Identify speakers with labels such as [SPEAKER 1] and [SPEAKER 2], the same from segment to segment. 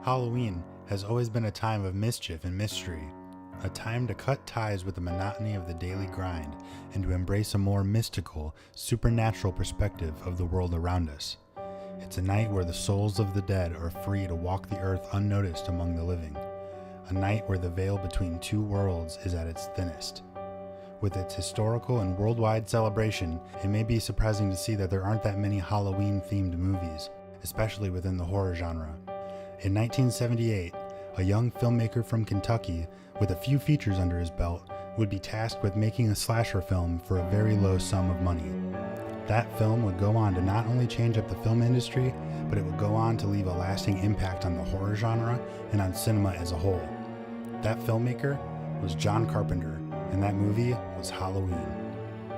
[SPEAKER 1] Halloween has always been a time of mischief and mystery, a time to cut ties with the monotony of the daily grind and to embrace a more mystical, supernatural perspective of the world around us. It's a night where the souls of the dead are free to walk the earth unnoticed among the living, a night where the veil between two worlds is at its thinnest. With its historical and worldwide celebration, it may be surprising to see that there aren't that many Halloween-themed movies, especially within the horror genre. In 1978, a young filmmaker from Kentucky, with a few features under his belt, would be tasked with making a slasher film for a very low sum of money. That film would go on to not only change up the film industry, but it would go on to leave a lasting impact on the horror genre and on cinema as a whole. That filmmaker was John Carpenter, and that movie was Halloween.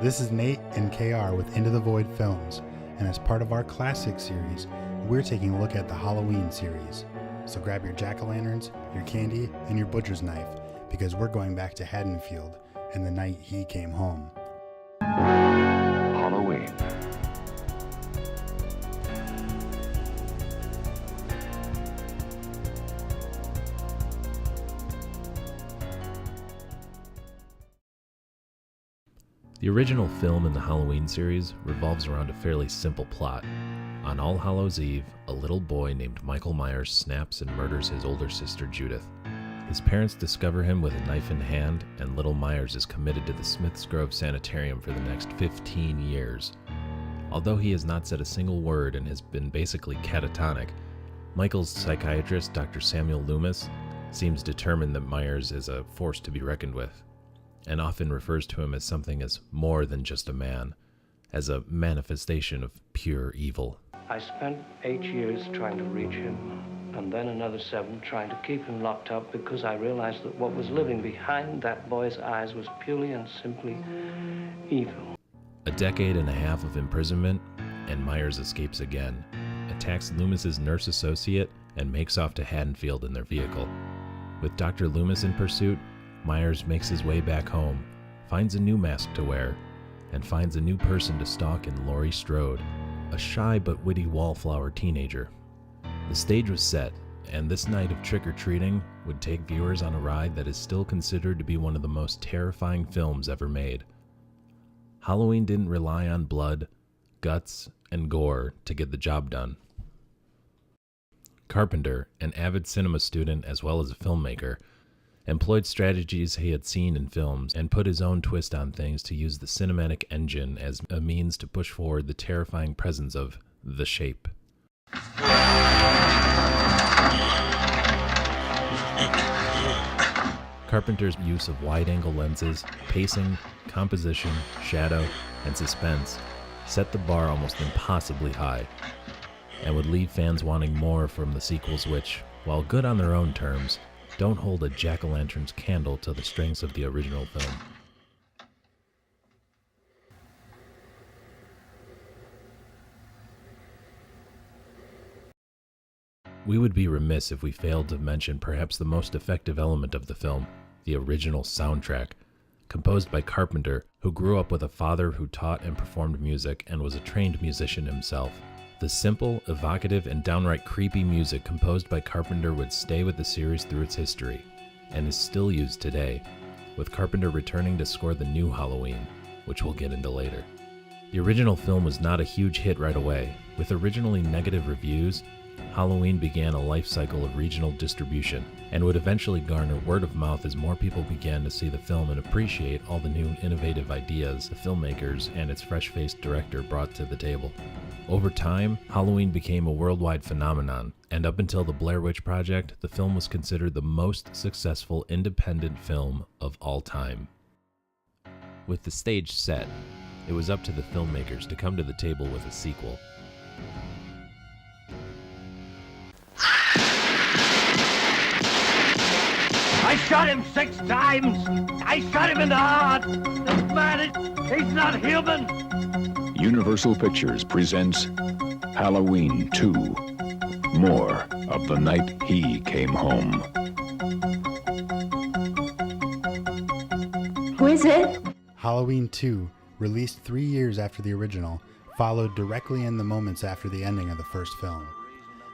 [SPEAKER 1] This is Nate and KR with Into the Void Films, and as part of our Classics series, we're taking a look at the Halloween series. So grab your jack-o'-lanterns, your candy, and your butcher's knife, because we're going back to Haddonfield and the night he came home.
[SPEAKER 2] Halloween.
[SPEAKER 3] The original film in the Halloween series revolves around a fairly simple plot. On All Hallows' Eve, a little boy named Michael Myers snaps and murders his older sister Judith. His parents discover him with a knife in hand, and little Myers is committed to the Smiths Grove Sanitarium for the next 15 years. Although he has not said a single word and has been basically catatonic, Michael's psychiatrist, Dr. Samuel Loomis, seems determined that Myers is a force to be reckoned with, and often refers to him as something as more than just a man, as a manifestation of pure evil.
[SPEAKER 4] I spent 8 years trying to reach him, and then another 7 trying to keep him locked up because I realized that what was living behind that boy's eyes was purely and simply evil.
[SPEAKER 3] A decade and a half of imprisonment, and Myers escapes again, attacks Loomis's nurse associate, and makes off to Haddonfield in their vehicle. With Dr. Loomis in pursuit, Myers makes his way back home, finds a new mask to wear, and finds a new person to stalk in Laurie Strode, a shy but witty wallflower teenager. The stage was set, and this night of trick-or-treating would take viewers on a ride that is still considered to be one of the most terrifying films ever made. Halloween didn't rely on blood, guts, and gore to get the job done. Carpenter, an avid cinema student as well as a filmmaker, employed strategies he had seen in films and put his own twist on things to use the cinematic engine as a means to push forward the terrifying presence of The Shape. Carpenter's use of wide-angle lenses, pacing, composition, shadow, and suspense set the bar almost impossibly high, and would leave fans wanting more from the sequels which, while good on their own terms, don't hold a jack-o'-lantern's candle to the strengths of the original film. We would be remiss if we failed to mention perhaps the most effective element of the film, the original soundtrack, composed by Carpenter, who grew up with a father who taught and performed music and was a trained musician himself. The simple, evocative, and downright creepy music composed by Carpenter would stay with the series through its history, and is still used today, with Carpenter returning to score the new Halloween, which we'll get into later. The original film was not a huge hit right away. With originally negative reviews, Halloween began a life cycle of regional distribution, and would eventually garner word of mouth as more people began to see the film and appreciate all the new innovative ideas the filmmakers and its fresh-faced director brought to the table. Over time, Halloween became a worldwide phenomenon, and up until the Blair Witch Project, the film was considered the most successful independent film of all time. With the stage set, it was up to the filmmakers to come to the table with a sequel.
[SPEAKER 5] I shot him 6 times! I shot him in the heart! This man, he's not human!
[SPEAKER 2] Universal Pictures presents Halloween 2, More of the Night He Came Home.
[SPEAKER 6] Who is it?
[SPEAKER 1] Halloween 2, released 3 years after the original, followed directly in the moments after the ending of the first film.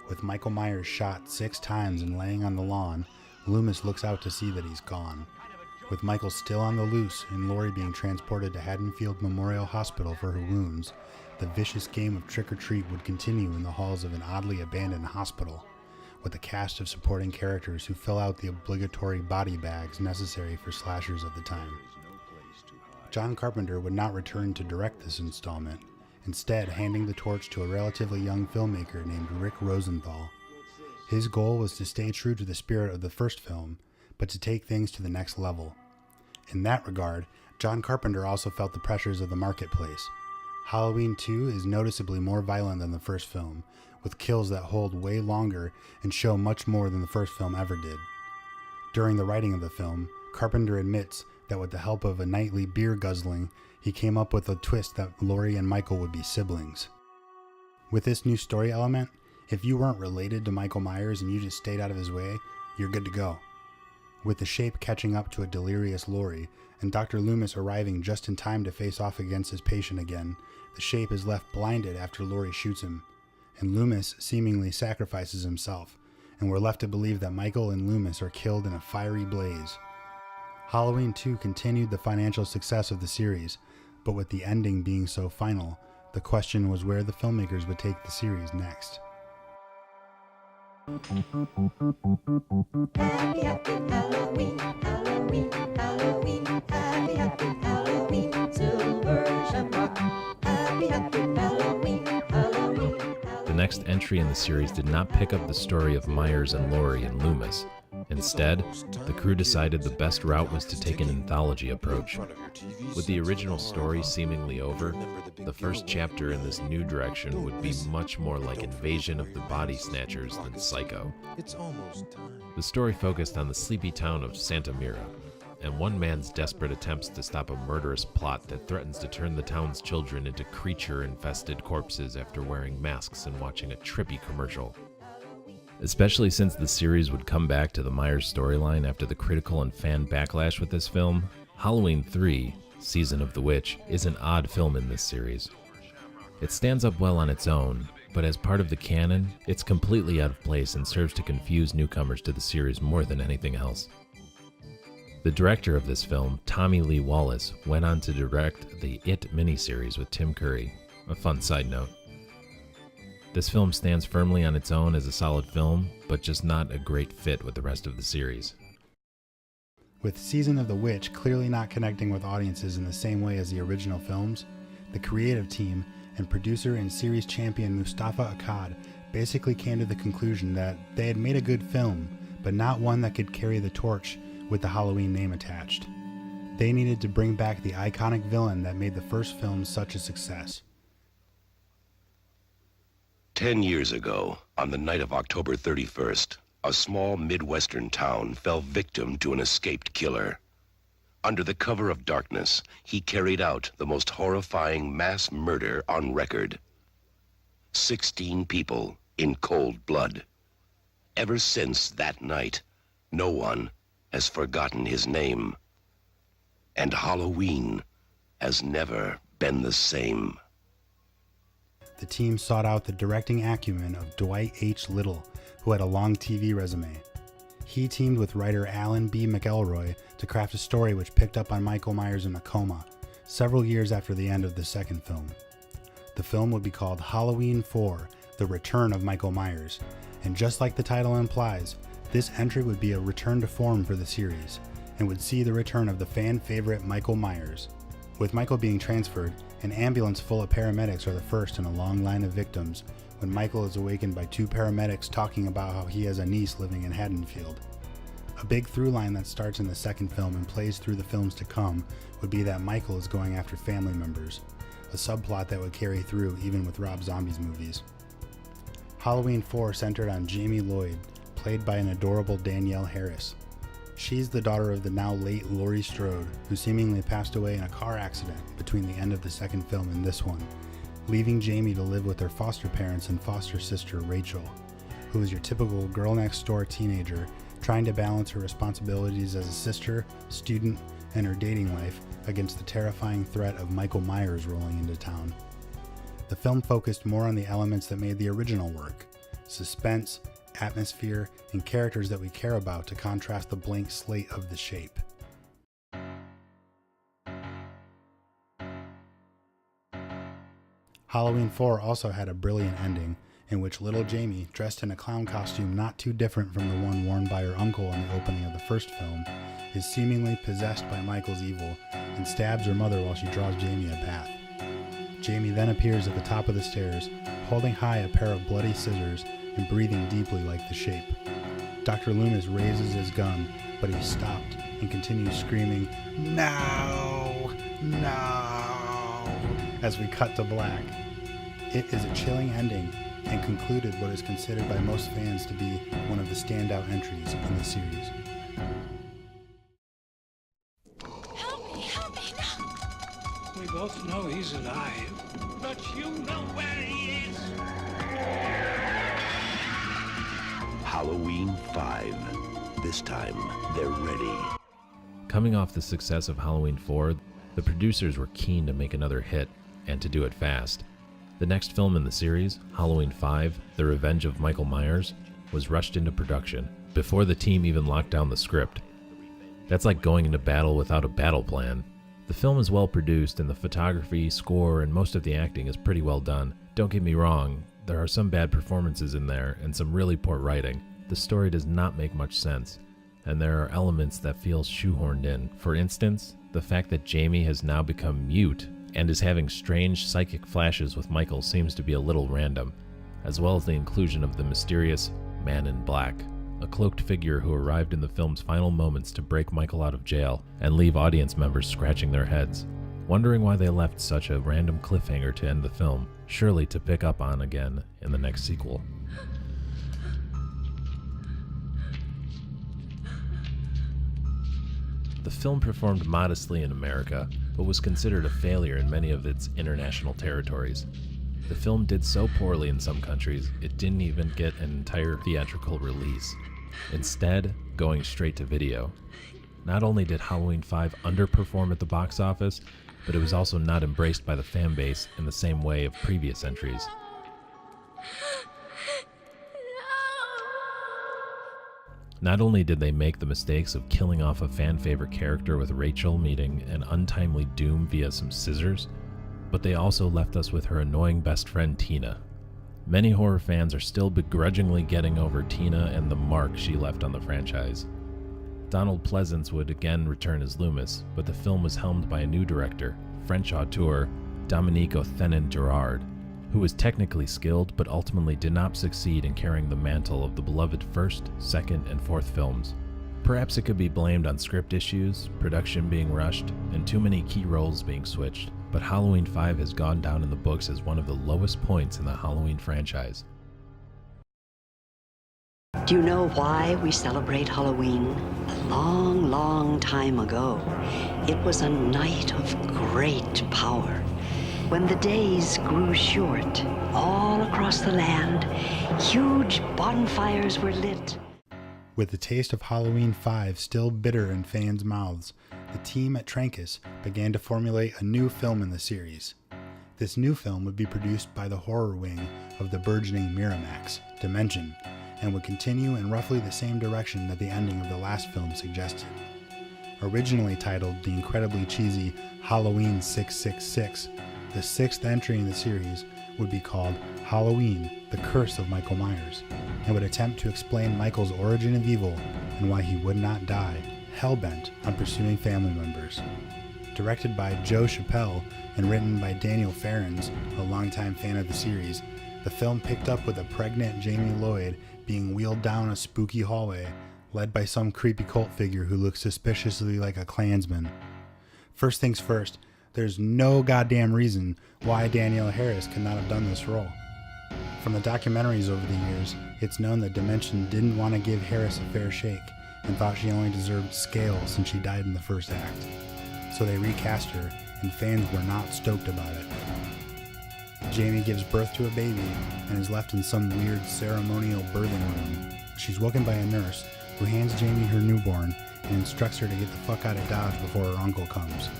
[SPEAKER 1] With Michael Myers shot 6 times and laying on the lawn, Loomis looks out to see that he's gone. With Michael still on the loose and Laurie being transported to Haddonfield Memorial Hospital for her wounds, the vicious game of trick-or-treat would continue in the halls of an oddly abandoned hospital, with a cast of supporting characters who fill out the obligatory body bags necessary for slashers of the time. John Carpenter would not return to direct this installment, instead handing the torch to a relatively young filmmaker named Rick Rosenthal. His goal was to stay true to the spirit of the first film, but to take things to the next level. In that regard, John Carpenter also felt the pressures of the marketplace. Halloween 2 is noticeably more violent than the first film, with kills that hold way longer and show much more than the first film ever did. During the writing of the film, Carpenter admits that with the help of a nightly beer guzzling, he came up with a twist that Laurie and Michael would be siblings. With this new story element, if you weren't related to Michael Myers and you just stayed out of his way, you're good to go. With the Shape catching up to a delirious Laurie, and Dr. Loomis arriving just in time to face off against his patient again, the Shape is left blinded after Laurie shoots him, and Loomis seemingly sacrifices himself, and we're left to believe that Michael and Loomis are killed in a fiery blaze. Halloween 2 continued the financial success of the series, but with the ending being so final, the question was where the filmmakers would take the series next.
[SPEAKER 6] Happy, happy Halloween, Halloween, Halloween, happy, happy Halloween, silver shamrock. Happy, happy Halloween, Halloween, Halloween.
[SPEAKER 3] The next entry in the series did not pick up the story of Myers and Laurie and Loomis. Instead, the crew decided the best route was to take an anthology approach. With the original story seemingly over, the first chapter in this new direction would be much more like Invasion of the Body Snatchers than Psycho. The story focused on the sleepy town of Santa Mira, and one man's desperate attempts to stop a murderous plot that threatens to turn the town's children into creature-infested corpses after wearing masks and watching a trippy commercial. Especially since the series would come back to the Myers storyline after the critical and fan backlash with this film, Halloween 3, Season of the Witch, is an odd film in this series. It stands up well on its own, but as part of the canon, it's completely out of place and serves to confuse newcomers to the series more than anything else. The director of this film, Tommy Lee Wallace, went on to direct the It miniseries with Tim Curry, a fun side note. This film stands firmly on its own as a solid film, but just not a great fit with the rest of the series.
[SPEAKER 1] With Season of the Witch clearly not connecting with audiences in the same way as the original films, the creative team and producer and series champion Mustafa Akkad basically came to the conclusion that they had made a good film, but not one that could carry the torch with the Halloween name attached. They needed to bring back the iconic villain that made the first film such a success.
[SPEAKER 7] 10 years ago, on the night of October 31st, a small Midwestern town fell victim to an escaped killer. Under the cover of darkness, he carried out the most horrifying mass murder on record. 16 people in cold blood. Ever since that night, no one has forgotten his name. And Halloween has never been the same.
[SPEAKER 1] The team sought out the directing acumen of Dwight H. Little, who had a long TV resume. He teamed with writer Alan B. McElroy to craft a story which picked up on Michael Myers in a coma, several years after the end of the second film. The film would be called Halloween 4, The Return of Michael Myers, and just like the title implies, this entry would be a return to form for the series, and would see the return of the fan favorite Michael Myers. With Michael being transferred, an ambulance full of paramedics are the first in a long line of victims when Michael is awakened by 2 paramedics talking about how he has a niece living in Haddonfield. A big through line that starts in the second film and plays through the films to come would be that Michael is going after family members, a subplot that would carry through even with Rob Zombie's movies. Halloween 4 centered on Jamie Lloyd, played by an adorable Danielle Harris. She's the daughter of the now late Laurie Strode, who seemingly passed away in a car accident between the end of the second film and this one, leaving Jamie to live with her foster parents and foster sister Rachel, who is your typical girl next door teenager trying to balance her responsibilities as a sister, student, and her dating life against the terrifying threat of Michael Myers rolling into town. The film focused more on the elements that made the original work, suspense, atmosphere, and characters that we care about to contrast the blank slate of The Shape. Halloween 4 also had a brilliant ending, in which little Jamie, dressed in a clown costume not too different from the one worn by her uncle in the opening of the first film, is seemingly possessed by Michael's evil and stabs her mother while she draws Jamie a bath. Jamie then appears at the top of the stairs, holding high a pair of bloody scissors and breathing deeply like The Shape. Dr. Loomis raises his gun, but he's stopped and continues screaming, "No! No!" as we cut to black. It is a chilling ending and concluded what is considered by most fans to be one of the standout entries in the series.
[SPEAKER 6] Help me now.
[SPEAKER 5] We both know he's alive, but you know where he is.
[SPEAKER 7] Halloween 5. This time, they're ready.
[SPEAKER 3] Coming off the success of Halloween 4, the producers were keen to make another hit, and to do it fast. The next film in the series, Halloween 5, The Revenge of Michael Myers, was rushed into production, before the team even locked down the script. That's like going into battle without a battle plan. The film is well produced, and the photography, score, and most of the acting is pretty well done. Don't get me wrong, there are some bad performances in there, and some really poor writing. The story does not make much sense, and there are elements that feel shoehorned in. For instance, the fact that Jamie has now become mute and is having strange psychic flashes with Michael seems to be a little random, as well as the inclusion of the mysterious Man in Black, a cloaked figure who arrived in the film's final moments to break Michael out of jail and leave audience members scratching their heads, wondering why they left such a random cliffhanger to end the film, surely to pick up on again in the next sequel. The film performed modestly in America, but was considered a failure in many of its international territories. The film did so poorly in some countries, it didn't even get an entire theatrical release, instead going straight to video. Not only did Halloween 5 underperform at the box office, but it was also not embraced by the fan base in the same way of previous entries. Not only did they make the mistakes of killing off a fan-favorite character with Rachel meeting an untimely doom via some scissors, but they also left us with her annoying best friend Tina. Many horror fans are still begrudgingly getting over Tina and the mark she left on the franchise. Donald Pleasance would again return as Loomis, but the film was helmed by a new director, French auteur Dominique Othenin-Girard, who was technically skilled but ultimately did not succeed in carrying the mantle of the beloved first, second, and fourth films. Perhaps it could be blamed on script issues, production being rushed, and too many key roles being switched, but Halloween 5 has gone down in the books as one of the lowest points in the Halloween franchise.
[SPEAKER 8] Do you know why we celebrate Halloween? A long, long time ago, it was a night of great power. When the days grew short, all across the land, huge bonfires were lit.
[SPEAKER 1] With the taste of Halloween 5 still bitter in fans' mouths, the team at Trancas began to formulate a new film in the series. This new film would be produced by the horror wing of the burgeoning Miramax, Dimension, and would continue in roughly the same direction that the ending of the last film suggested. Originally titled the incredibly cheesy Halloween 666, the sixth entry in the series would be called Halloween, the Curse of Michael Myers, and would attempt to explain Michael's origin of evil and why he would not die, hell-bent on pursuing family members. Directed by Joe Chappelle and written by Daniel Farrens, a longtime fan of the series, the film picked up with a pregnant Jamie Lloyd being wheeled down a spooky hallway, led by some creepy cult figure who looks suspiciously like a Klansman. First things first, there's no goddamn reason why Danielle Harris could not have done this role. From the documentaries over the years, it's known that Dimension didn't want to give Harris a fair shake and thought she only deserved scale since she died in the first act. So they recast her, and fans were not stoked about it. Jamie gives birth to a baby and is left in some weird ceremonial birthing room. She's woken by a nurse who hands Jamie her newborn and instructs her to get the fuck out of Dodge before her uncle comes.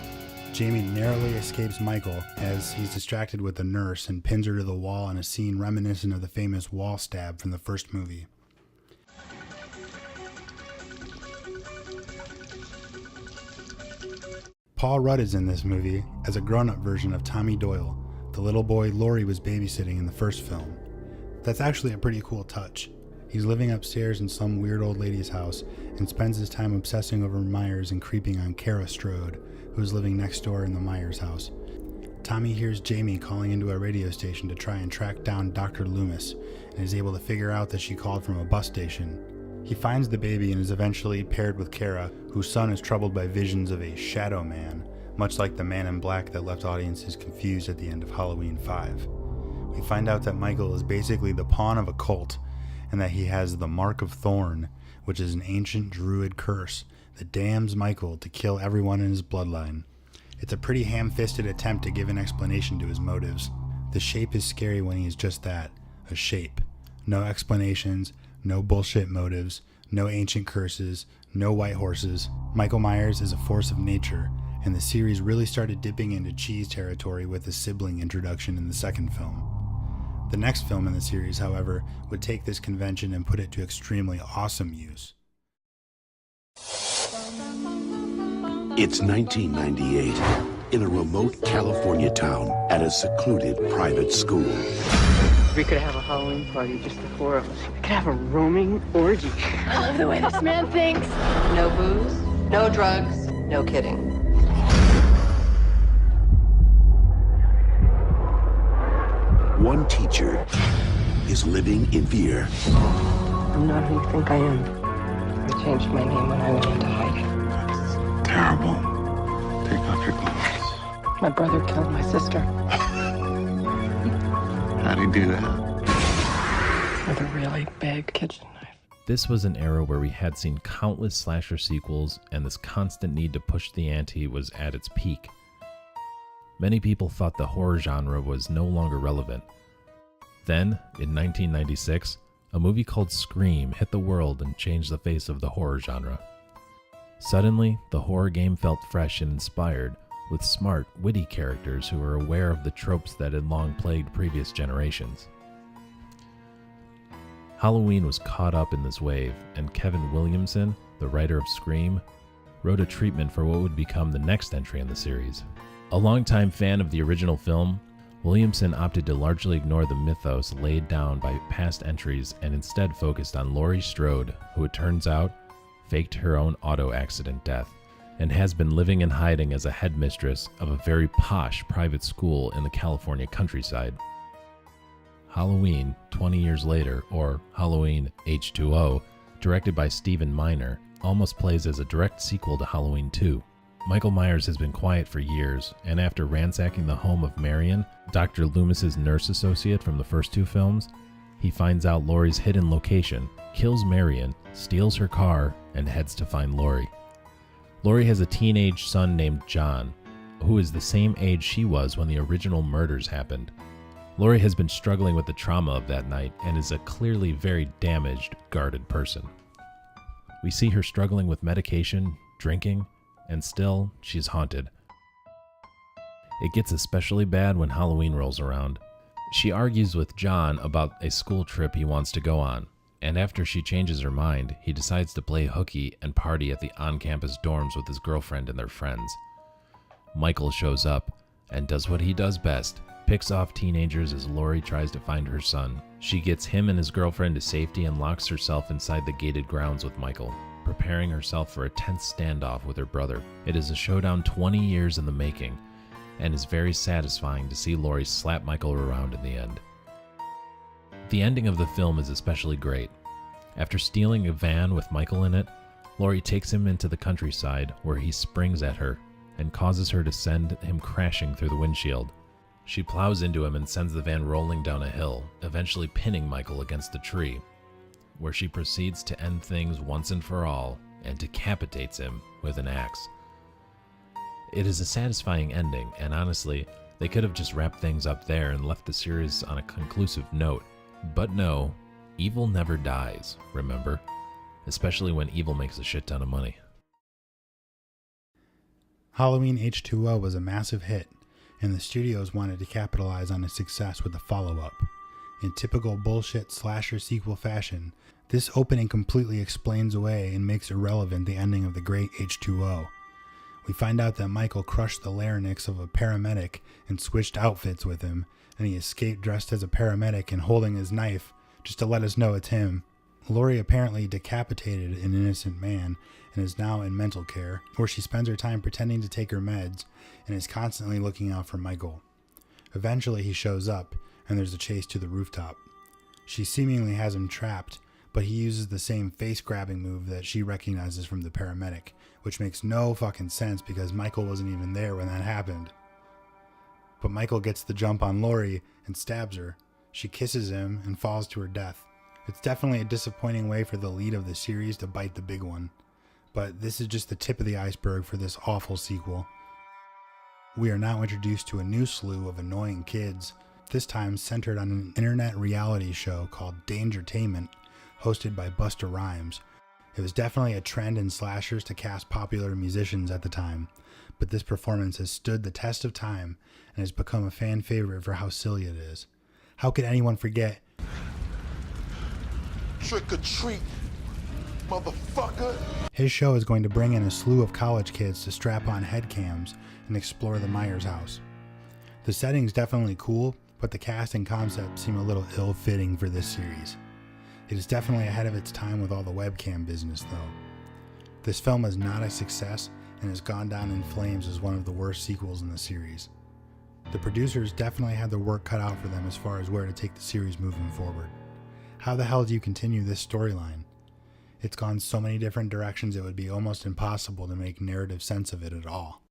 [SPEAKER 1] Jamie narrowly escapes Michael as he's distracted with the nurse and pins her to the wall in a scene reminiscent of the famous wall stab from the first movie. Paul Rudd is in this movie as a grown-up version of Tommy Doyle, the little boy Laurie was babysitting in the first film. That's actually a pretty cool touch. He's living upstairs in some weird old lady's house and spends his time obsessing over Myers and creeping on Kara Strode, who's living next door in the Myers house. Tommy hears Jamie calling into a radio station to try and track down Dr. Loomis and is able to figure out that she called from a bus station. He finds the baby and is eventually paired with Kara, whose son is troubled by visions of a shadow man, much like the man in black that left audiences confused at the end of Halloween 5. We find out that Michael is basically the pawn of a cult, and that he has the Mark of Thorn, which is an ancient druid curse that damns Michael to kill everyone in his bloodline. It's a pretty ham-fisted attempt to give an explanation to his motives. The shape is scary when he is just that, a shape. No explanations, no bullshit motives, no ancient curses, no white horses. Michael Myers is a force of nature, and the series really started dipping into cheese territory with the sibling introduction in the second film. The next film in the series, however, would take this convention and put it to extremely awesome use.
[SPEAKER 9] It's 1998 in a remote California town at a secluded private school.
[SPEAKER 6] We could have a Halloween party, just the four of us. We could have a roaming orgy.
[SPEAKER 10] I love the way this man thinks. No booze, no drugs, no kidding.
[SPEAKER 9] One teacher is living in fear.
[SPEAKER 6] I'm not who you think I am. I changed my name when I went into hiding.
[SPEAKER 9] That's terrible. Take off your clothes.
[SPEAKER 6] My brother killed my sister.
[SPEAKER 9] How'd he do that?
[SPEAKER 6] With a really big kitchen knife.
[SPEAKER 3] This was an era where we had seen countless slasher sequels, and this constant need to push the ante was at its peak. Many people thought the horror genre was no longer relevant. Then, in 1996, a movie called Scream hit the world and changed the face of the horror genre. Suddenly, the horror game felt fresh and inspired, with smart, witty characters who were aware of the tropes that had long plagued previous generations. Halloween was caught up in this wave, and Kevin Williamson, the writer of Scream, wrote a treatment for what would become the next entry in the series. A longtime fan of the original film, Williamson opted to largely ignore the mythos laid down by past entries and instead focused on Laurie Strode, who it turns out faked her own auto accident death and has been living in hiding as a headmistress of a very posh private school in the California countryside. Halloween 20 years later, or Halloween H2O, directed by Stephen Miner, almost plays as a direct sequel to Halloween 2. Michael Myers has been quiet for years, and after ransacking the home of Marion, Dr. Loomis's nurse associate from the first two films, he finds out Laurie's hidden location, kills Marion, steals her car, and heads to find Laurie. Laurie has a teenage son named John, who is the same age she was when the original murders happened. Laurie has been struggling with the trauma of that night and is a clearly very damaged, guarded person. We see her struggling with medication, drinking, and still, she's haunted. It gets especially bad when Halloween rolls around. She argues with John about a school trip he wants to go on, and after she changes her mind, he decides to play hooky and party at the on-campus dorms with his girlfriend and their friends. Michael shows up and does what he does best, picks off teenagers as Laurie tries to find her son. She gets him and his girlfriend to safety and locks herself inside the gated grounds with Michael, preparing herself for a tense standoff with her brother. It is a showdown 20 years in the making, and is very satisfying to see Laurie slap Michael around in the end. The ending of the film is especially great. After stealing a van with Michael in it, Laurie takes him into the countryside where he springs at her and causes her to send him crashing through the windshield. She plows into him and sends the van rolling down a hill, eventually pinning Michael against a tree, where she proceeds to end things once and for all and decapitates him with an axe. It is a satisfying ending, and honestly, they could have just wrapped things up there and left the series on a conclusive note. But no, evil never dies, remember? Especially when evil makes a shit ton of money.
[SPEAKER 1] Halloween H2O was a massive hit, and the studios wanted to capitalize on its success with a follow-up. In typical bullshit slasher sequel fashion, this opening completely explains away and makes irrelevant the ending of the great H2O. We find out that Michael crushed the larynx of a paramedic and switched outfits with him, and he escaped dressed as a paramedic and holding his knife just to let us know it's him. Laurie apparently decapitated an innocent man and is now in mental care, where she spends her time pretending to take her meds and is constantly looking out for Michael. Eventually he shows up, and there's a chase to the rooftop. She seemingly has him trapped, but he uses the same face-grabbing move that she recognizes from the paramedic, which makes no fucking sense because Michael wasn't even there when that happened. But Michael gets the jump on Laurie and stabs her. She kisses him and falls to her death. It's definitely a disappointing way for the lead of the series to bite the big one, but this is just the tip of the iceberg for this awful sequel. We are now introduced to a new slew of annoying kids, this time centered on an internet reality show called Dangertainment, hosted by Busta Rhymes. It was definitely a trend in slashers to cast popular musicians at the time, but this performance has stood the test of time and has become a fan favorite for how silly it is. How could anyone forget
[SPEAKER 11] Trick or treat, motherfucker?
[SPEAKER 1] His show is going to bring in a slew of college kids to strap on headcams and explore the Myers house. The setting's definitely cool, but the cast and concept seem a little ill-fitting for this series. It is definitely ahead of its time with all the webcam business, though. This film is not a success and has gone down in flames as one of the worst sequels in the series. The producers definitely had their work cut out for them as far as where to take the series moving forward. How the hell do you continue this storyline? It's gone so many different directions it would be almost impossible to make narrative sense of it at all.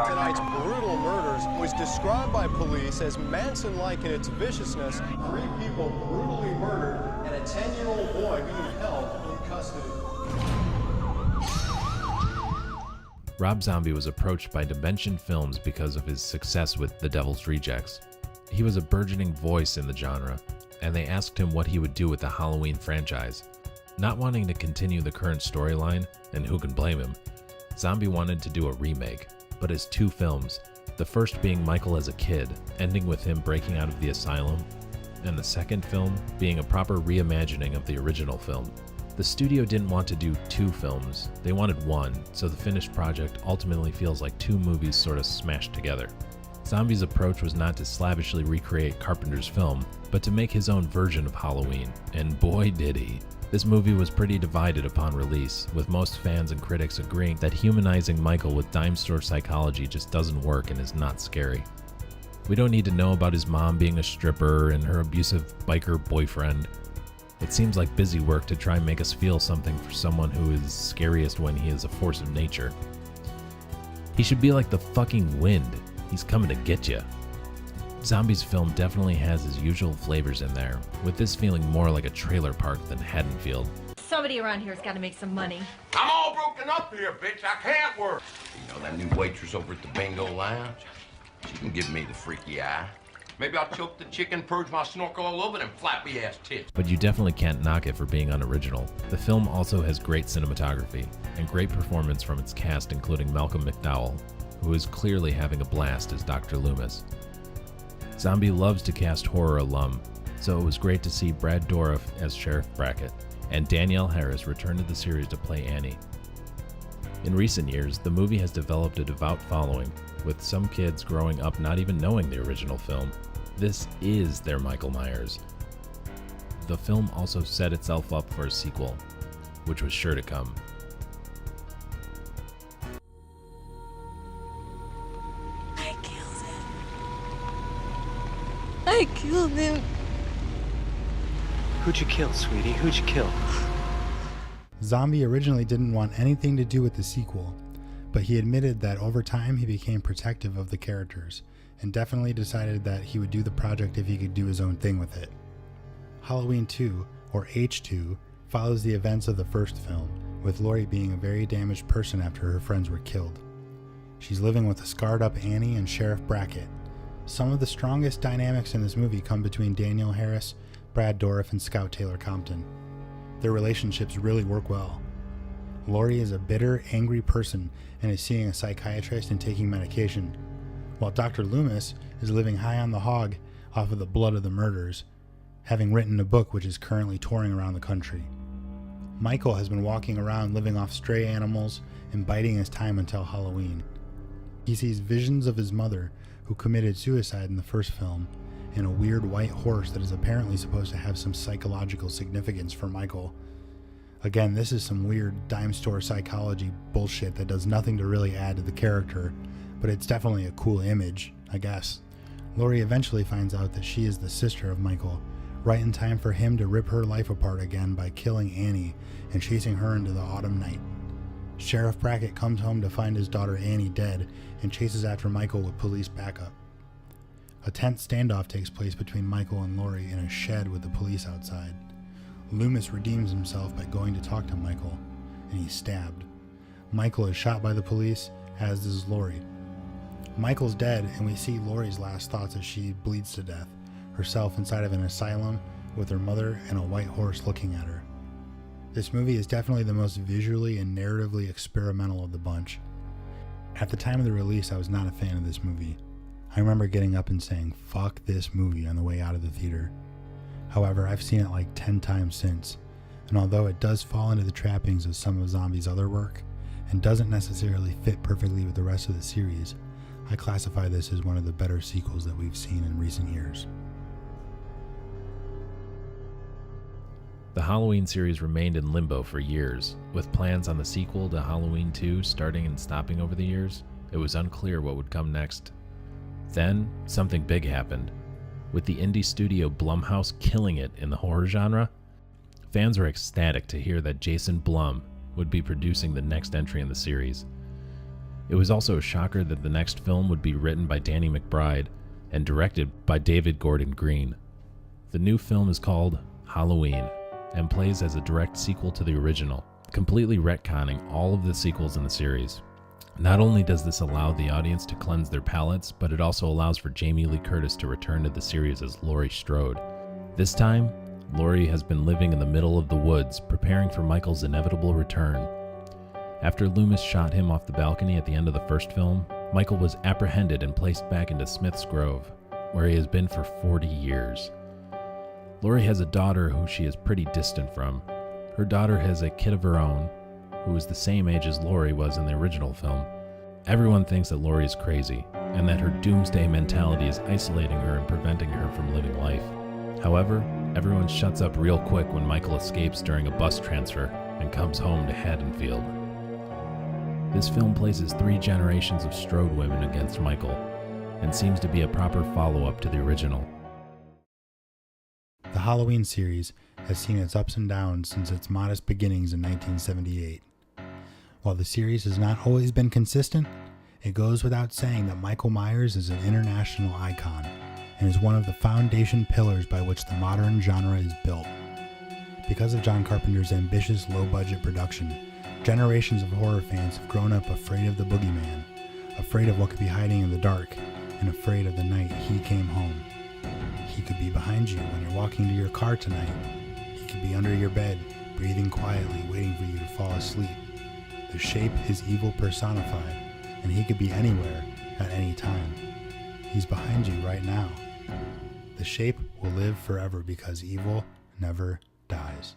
[SPEAKER 12] Tonight's brutal murders was described by police as Manson-like in its viciousness. 3 people brutally murdered and a 10-year-old boy being held in custody.
[SPEAKER 3] Rob Zombie was approached by Dimension Films because of his success with The Devil's Rejects. He was a burgeoning voice in the genre, and they asked him what he would do with the Halloween franchise. Not wanting to continue the current storyline, and who can blame him, Zombie wanted to do a remake, but as 2 films, the first being Michael as a kid, ending with him breaking out of the asylum, and the second film being a proper reimagining of the original film. The studio didn't want to do 2 films, they wanted 1, so the finished project ultimately feels like 2 movies sort of smashed together. Zombie's approach was not to slavishly recreate Carpenter's film, but to make his own version of Halloween, and boy did he. This movie was pretty divided upon release, with most fans and critics agreeing that humanizing Michael with dime store psychology just doesn't work and is not scary. We don't need to know about his mom being a stripper and her abusive biker boyfriend. It seems like busy work to try and make us feel something for someone who is scariest when he is a force of nature. He should be like the fucking wind. He's coming to get you. Zombie's film definitely has his usual flavors in there, with this feeling more like a trailer park than Haddonfield.
[SPEAKER 10] Somebody around here's got to make some money.
[SPEAKER 5] I'm all broken up here, bitch. I can't work.
[SPEAKER 13] You know that new waitress over at the bingo lounge? She can give me the freaky eye.
[SPEAKER 5] Maybe I'll choke the chicken, purge my snorkel all over them flappy ass tits.
[SPEAKER 3] But you definitely can't knock it for being unoriginal. The film also has great cinematography, and great performance from its cast including Malcolm McDowell, who is clearly having a blast as Dr. Loomis. Zombie loves to cast horror alum, so it was great to see Brad Dourif as Sheriff Brackett, and Danielle Harris return to the series to play Annie. In recent years, the movie has developed a devout following, with some kids growing up not even knowing the original film. This is their Michael Myers. The film also set itself up for a sequel, which was sure to come.
[SPEAKER 14] I killed him.
[SPEAKER 15] Who'd you kill, sweetie? Who'd you kill?
[SPEAKER 1] Zombie originally didn't want anything to do with the sequel, but he admitted that over time he became protective of the characters, and definitely decided that he would do the project if he could do his own thing with it. Halloween 2, or H2, follows the events of the first film, with Laurie being a very damaged person after her friends were killed. She's living with a scarred up Annie and Sheriff Brackett. Some of the strongest dynamics in this movie come between Danielle Harris, Brad Dourif, and Scout Taylor Compton. Their relationships really work well. Laurie is a bitter, angry person and is seeing a psychiatrist and taking medication, while Dr. Loomis is living high on the hog off of the blood of the murders, having written a book which is currently touring around the country. Michael has been walking around living off stray animals and biding his time until Halloween. He sees visions of his mother, who committed suicide in the first film, and a weird white horse that is apparently supposed to have some psychological significance for Michael. Again, this is some weird dime store psychology bullshit that does nothing to really add to the character, but it's definitely a cool image, I guess. Laurie eventually finds out that she is the sister of Michael, right in time for him to rip her life apart again by killing Annie and chasing her into the autumn night. Sheriff Brackett comes home to find his daughter Annie dead and chases after Michael with police backup. A tense standoff takes place between Michael and Laurie in a shed with the police outside. Loomis redeems himself by going to talk to Michael, and he's stabbed. Michael is shot by the police, as is Laurie. Michael's dead, and we see Laurie's last thoughts as she bleeds to death, herself inside of an asylum with her mother and a white horse looking at her. This movie is definitely the most visually and narratively experimental of the bunch. At the time of the release, I was not a fan of this movie. I remember getting up and saying, "Fuck this movie" on the way out of the theater. However, I've seen it like 10 times since, and although it does fall into the trappings of some of Zombie's other work, and doesn't necessarily fit perfectly with the rest of the series, I classify this as one of the better sequels that we've seen in recent years.
[SPEAKER 3] The Halloween series remained in limbo for years, with plans on the sequel to Halloween 2 starting and stopping over the years. It was unclear what would come next. Then, something big happened. With the indie studio Blumhouse killing it in the horror genre, fans were ecstatic to hear that Jason Blum would be producing the next entry in the series. It was also a shocker that the next film would be written by Danny McBride and directed by David Gordon Green. The new film is called Halloween and plays as a direct sequel to the original, completely retconning all of the sequels in the series. Not only does this allow the audience to cleanse their palates, but it also allows for Jamie Lee Curtis to return to the series as Laurie Strode. This time, Laurie has been living in the middle of the woods, preparing for Michael's inevitable return. After Loomis shot him off the balcony at the end of the first film, Michael was apprehended and placed back into Smith's Grove, where he has been for 40 years. Laurie has a daughter who she is pretty distant from. Her daughter has a kid of her own, who is the same age as Laurie was in the original film. Everyone thinks that Laurie is crazy, and that her doomsday mentality is isolating her and preventing her from living life. However, everyone shuts up real quick when Michael escapes during a bus transfer and comes home to Haddonfield. This film places 3 generations of Strode women against Michael, and seems to be a proper follow-up to the original.
[SPEAKER 1] The Halloween series has seen its ups and downs since its modest beginnings in 1978. While the series has not always been consistent, it goes without saying that Michael Myers is an international icon and is one of the foundation pillars by which the modern genre is built. Because of John Carpenter's ambitious low-budget production, generations of horror fans have grown up afraid of the boogeyman, afraid of what could be hiding in the dark, and afraid of the night he came home. He could be behind you when you're walking to your car tonight. He could be under your bed, breathing quietly, waiting for you to fall asleep. The Shape is evil personified, and he could be anywhere at any time. He's behind you right now. The Shape will live forever because evil never dies.